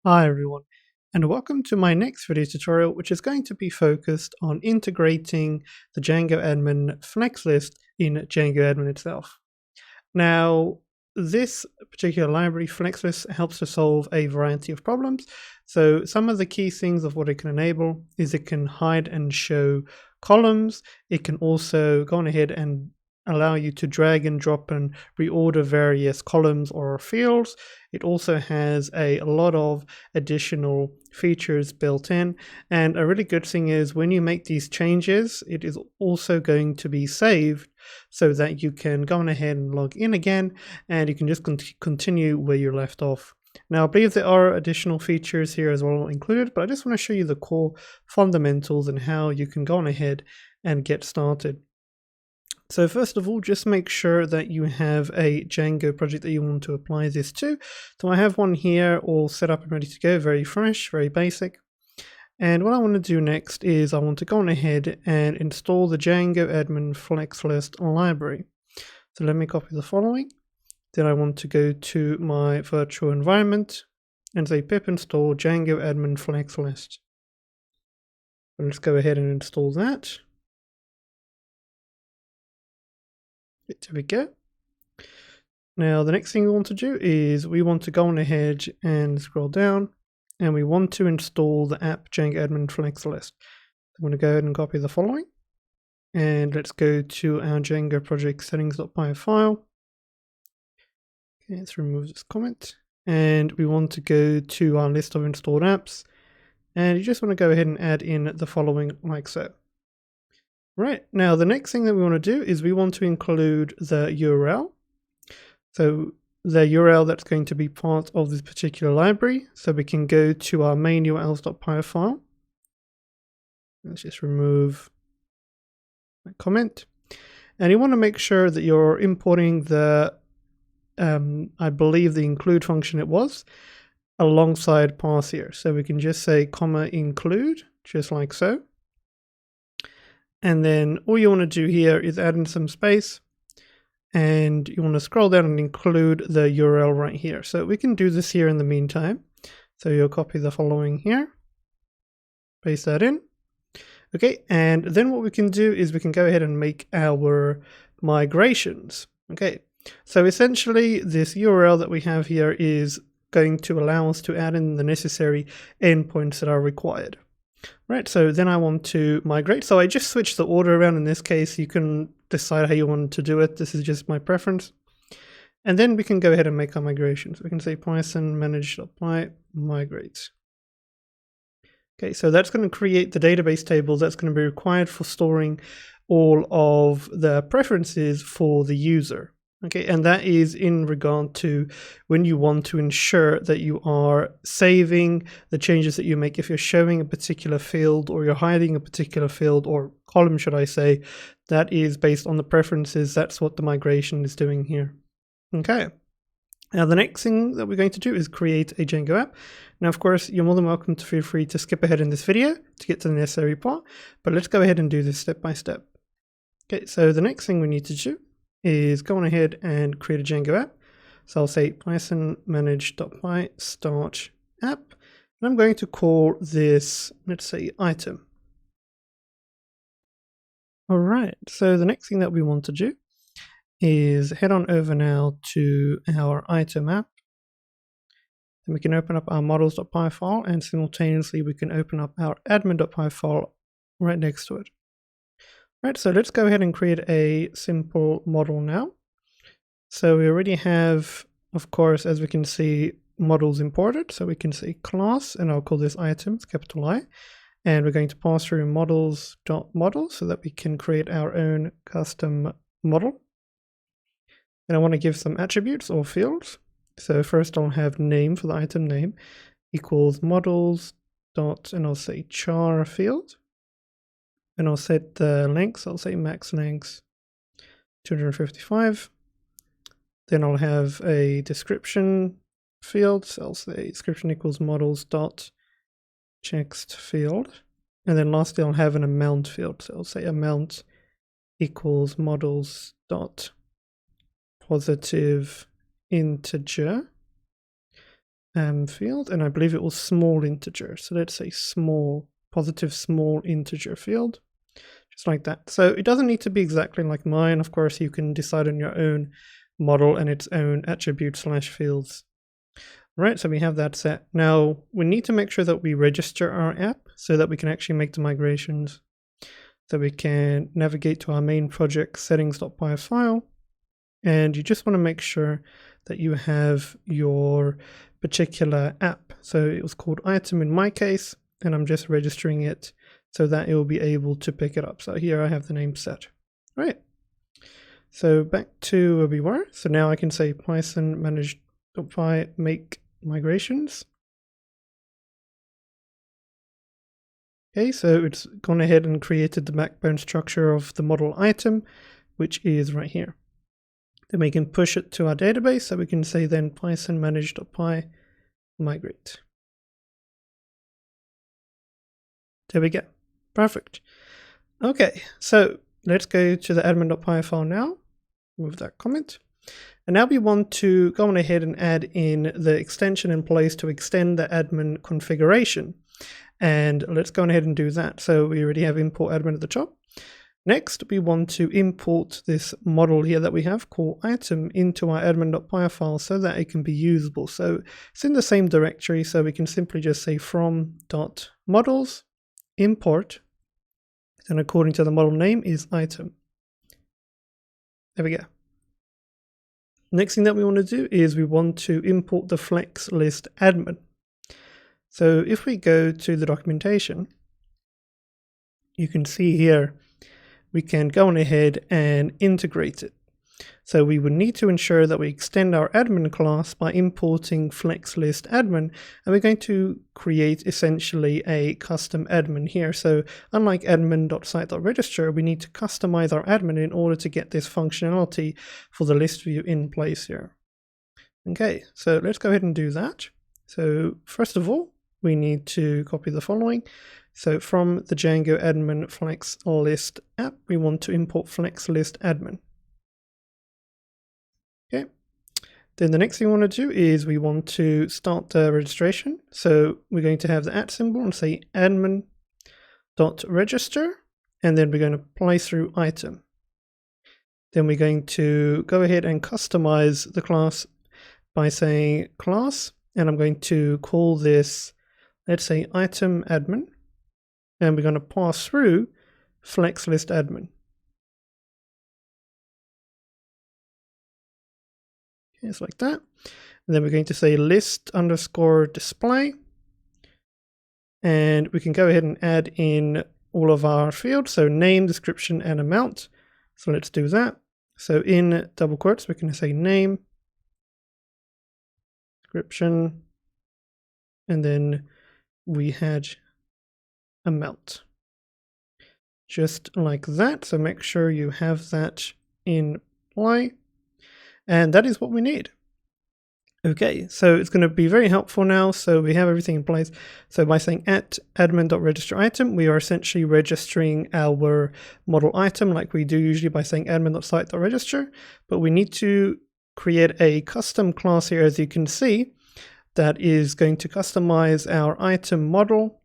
Hi everyone, and welcome to my next video tutorial, which is going to be focused on integrating the Django admin FlexList in Django admin itself. Now, this particular library, FlexList, helps to solve a variety of problems. So some of the key things of what it can enable is it can hide and show columns. It can also go on ahead and allow you to drag and drop and reorder various columns or fields. It also has a lot of additional features built in, and a really good thing is when you make these changes, it is also going to be saved so that you can go on ahead and log in again and you can just continue where you left off. Now, I believe there are additional features here as well included, but I just want to show you the core fundamentals and how you can go on ahead and get started. So first of all, just make sure that you have a Django project that you want to apply this to. So I have one here all set up and ready to go, very fresh, very basic. And what I want to do next is I want to go on ahead and install the Django admin FlexList library. So let me copy the following. Then I want to go to my virtual environment and say pip install Django admin FlexList. Let's go ahead and install that. There we go. Now the next thing we want to do is we want to go on ahead and scroll down and we want to install the app Django admin FlexList. I'm going to go ahead and copy the following and let's go to our Django project settings.py file. Okay, let's remove this comment and we want to go to our list of installed apps and you just want to go ahead and add in the following like so. Right, now the next thing that we want to do is we want to include the URL. So the URL that's going to be part of this particular library. So we can go to our main urls.py file. Let's just remove that comment. And you want to make sure that you're importing the, I believe the include function it was, alongside parse here. So we can just say comma include, just like so. And then all you want to do here is add in some space and you want to scroll down and include the URL right here. So we can do this here in the meantime. So you'll copy the following here, paste that in. Okay, and then what we can do is we can go ahead and make our migrations. Okay, so essentially this URL that we have here is going to allow us to add in the necessary endpoints that are required. Right, so then I want to migrate. So I just switched the order around in this case. You can decide how you want to do it. This is just my preference. And then we can go ahead and make our migrations. We can say Python manage.py migrate. Okay, so that's going to create the database table that's going to be required for storing all of the preferences for the user. Okay, and that is in regard to when you want to ensure that you are saving the changes that you make. If you're showing a particular field or you're hiding a particular field or column, should I say, that is based on the preferences. That's what the migration is doing here. Okay. Now the next thing that we're going to do is create a Django app. Now, of course, you're more than welcome to feel free to skip ahead in this video to get to the necessary part, but let's go ahead and do this step by step. Okay, so the next thing we need to do is go on ahead and create a Django app. So I'll say Python manage.py start app, and I'm going to call this, let's say, item. All right, so the next thing that we want to do is head on over now to our item app. And we can open up our models.py file and simultaneously we can open up our admin.py file right next to it. Right, so let's go ahead and create a simple model now. So we already have, of course, as we can see, models imported. So we can say class, and I'll call this items, capital I. And we're going to pass through models.model so that we can create our own custom model. And I want to give some attributes or fields. So first I'll have name for the item name equals models dot, and I'll say char field. And I'll set the length, I'll say max length 255. Then I'll have a description field, so I'll say description equals models dot text field. And then lastly, I'll have an amount field, so I'll say amount equals models dot positive integer. field, and I believe it was small integer. So let's say small, positive small integer field, just like that. So it doesn't need to be exactly like mine. Of course, you can decide on your own model and its own attribute / fields. Right, so we have that set. Now we need to make sure that we register our app so that we can actually make the migrations. So we can navigate to our main project settings.py file, and you just want to make sure that you have your particular app. So it was called item in my case, and I'm just registering it so that it will be able to pick it up. So here I have the name set. Right. So back to where we were. So now I can say Python manage.py make migrations. Okay, so it's gone ahead and created the backbone structure of the model item, which is right here. Then we can push it to our database, so we can say then Python manage.py migrate. There we go. Perfect. Okay, so let's go to the admin.py file now, remove that comment. And now we want to go on ahead and add in the extension in place to extend the admin configuration. And let's go ahead and do that. So we already have import admin at the top. Next, we want to import this model here that we have called item into our admin.py file so that it can be usable. So it's in the same directory, so we can simply just say from.models import, and according to the model name is item. There we go. Next thing that we want to do is we want to import the FlexList admin. So if we go to the documentation, you can see here we can go on ahead and integrate it. So we would need to ensure that we extend our admin class by importing FlexList admin, and we're going to create essentially a custom admin here. So unlike admin.site.register, we need to customize our admin in order to get this functionality for the list view in place here. Okay, so let's go ahead and do that. So first of all, we need to copy the following. So from the Django admin FlexList app, we want to import FlexList admin. Okay. Then the next thing we want to do is we want to start the registration. So we're going to have the @ symbol and say admin.register, and then we're going to apply through item. Then we're going to go ahead and customize the class by saying class, and I'm going to call this, let's say item admin, and we're going to pass through FlexList admin. Okay, it's like that. And then we're going to say list_display, and we can go ahead and add in all of our fields, so name, description, and amount. So let's do that. So in double quotes, we can say name, description, and then we had amount. Just like that. So make sure you have that in play. And that is what we need. Okay, so it's going to be very helpful now. So we have everything in place. So by saying @admin.register item, we are essentially registering our model item like we do usually by saying admin.site.register. But we need to create a custom class here, as you can see, that is going to customize our item model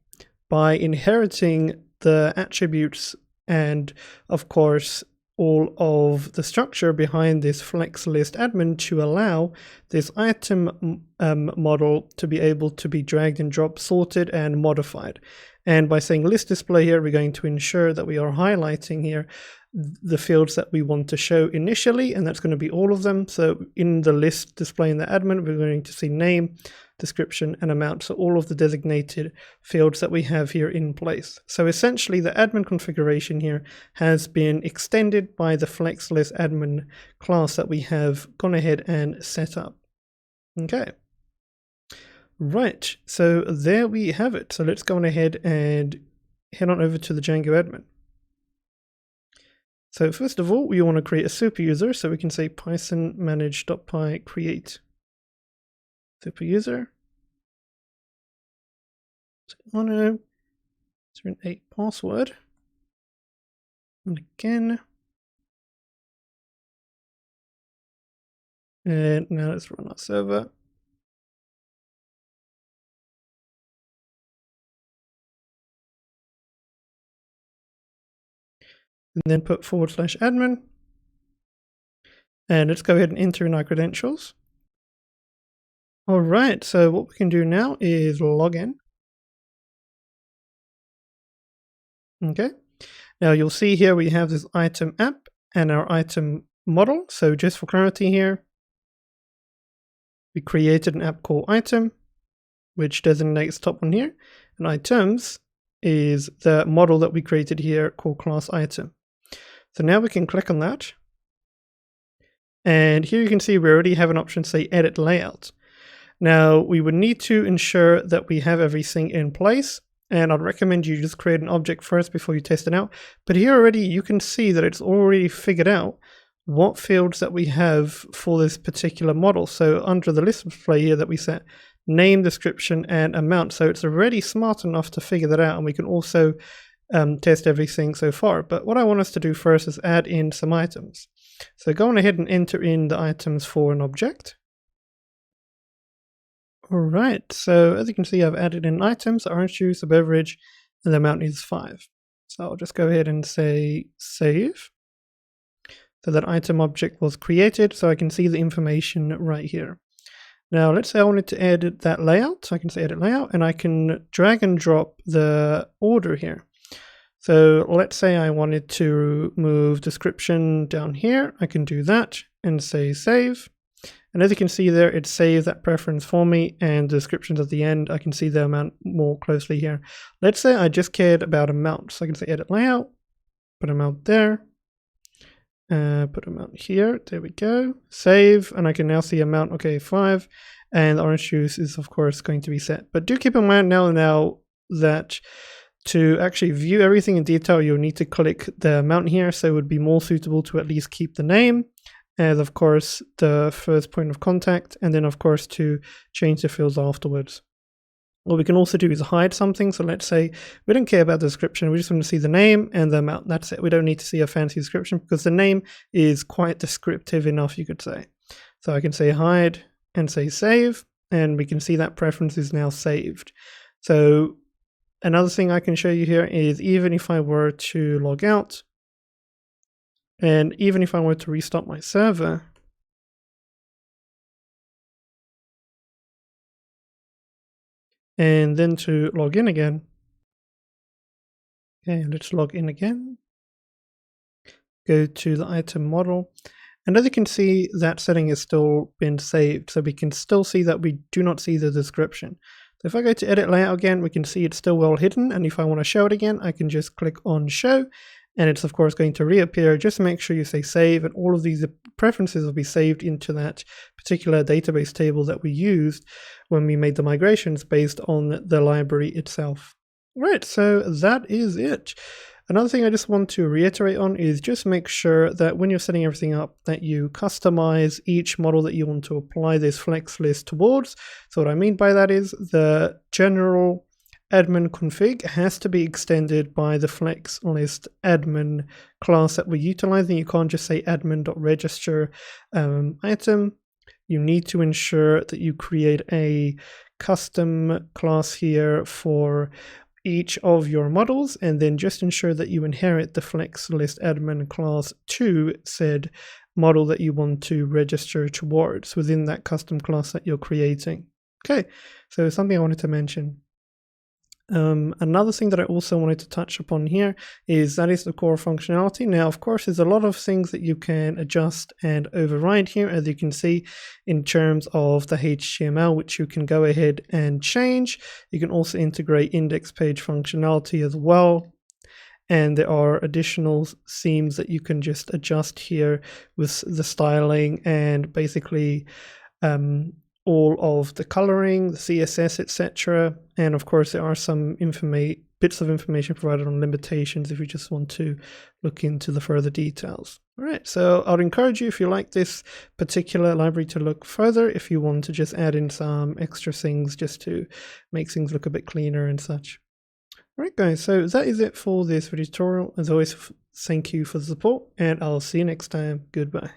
by inheriting the attributes and, of course, all of the structure behind this FlexList admin to allow this item model to be able to be dragged and dropped, sorted, and modified. And by saying list display here, we're going to ensure that we are highlighting here the fields that we want to show initially, and that's going to be all of them. So in the list display in the admin, we're going to see name, description, and amount. So all of the designated fields that we have here in place. So essentially the admin configuration here has been extended by the FlexList admin class that we have gone ahead and set up. Okay. Right, so there we have it. So let's go on ahead and head on over to the Django admin. So first of all, we want to create a super user, so we can say Python manage.py create super user. 1008 password. And again. And now let's run our server. and then put /admin. And let's go ahead and enter in our credentials. All right, so what we can do now is log in. Okay, now you'll see here we have this item app and our item model. So just for clarity here, we created an app called item, which designates top one here, and items is the model that we created here called class item. So now we can click on that. And here you can see we already have an option to say edit layout. Now we would need to ensure that we have everything in place, and I'd recommend you just create an object first before you test it out. But here already you can see that it's already figured out what fields that we have for this particular model. So under the list display here that we set name, description, and amount. So it's already smart enough to figure that out, and we can also test everything so far. But what I want us to do first is add in some items. So go on ahead and enter in the items for an object. All right, so as you can see, I've added in items, orange juice, a beverage, and the amount is 5. So I'll just go ahead and say save. So that item object was created, so I can see the information right here. Now let's say I wanted to edit that layout. So I can say edit layout, and I can drag and drop the order here. So let's say I wanted to move description down here. I can do that and say save. And as you can see there, it saved that preference for me, and the descriptions at the end, I can see the amount more closely here. Let's say I just cared about amount. So I can say edit layout, put amount there, put amount here, there we go, save, and I can now see amount, okay, 5, and the orange juice is of course going to be set. But do keep in mind now that to actually view everything in detail, you'll need to click the amount here, so it would be more suitable to at least keep the name as of course the first point of contact, and then of course to change the fields afterwards. What we can also do is hide something. So let's say we don't care about the description, we just want to see the name and the amount. That's it. We don't need to see a fancy description because the name is quite descriptive enough, you could say. So I can say hide and say save, and we can see that preference is now saved. So another thing I can show you here is even if I were to log out, and even if I were to restart my server, and then to log in again. Okay, let's log in again. Go to the item model. And as you can see, that setting has still been saved. So we can still see that we do not see the description. So if I go to edit layout again, we can see it's still well hidden. And if I want to show it again, I can just click on show. And it's of course going to reappear. Just make sure you say save, and all of these preferences will be saved into that particular database table that we used when we made the migrations based on the library itself. Right, so that is it. Another thing I just want to reiterate on is just make sure that when you're setting everything up that you customize each model that you want to apply this flex list towards. So what I mean by that is the general admin config has to be extended by the FlexList admin class that we're utilizing. You can't just say admin.register item. You need to ensure that you create a custom class here for each of your models, and then just ensure that you inherit the FlexList admin class to said model that you want to register towards within that custom class that you're creating. Okay, so something I wanted to mention. Another thing that I also wanted to touch upon here is that is the core functionality. Now, of course, there's a lot of things that you can adjust and override here, as you can see in terms of the HTML, which you can go ahead and change. You can also integrate index page functionality as well. And there are additional themes that you can just adjust here with the styling and basically all of the coloring, the CSS, etc. And of course, there are some bits of information provided on limitations if you just want to look into the further details. All right, so I'd encourage you, if you like this particular library, to look further if you want to just add in some extra things just to make things look a bit cleaner and such. All right, guys, so that is it for this video tutorial. As always, thank you for the support, and I'll see you next time. Goodbye.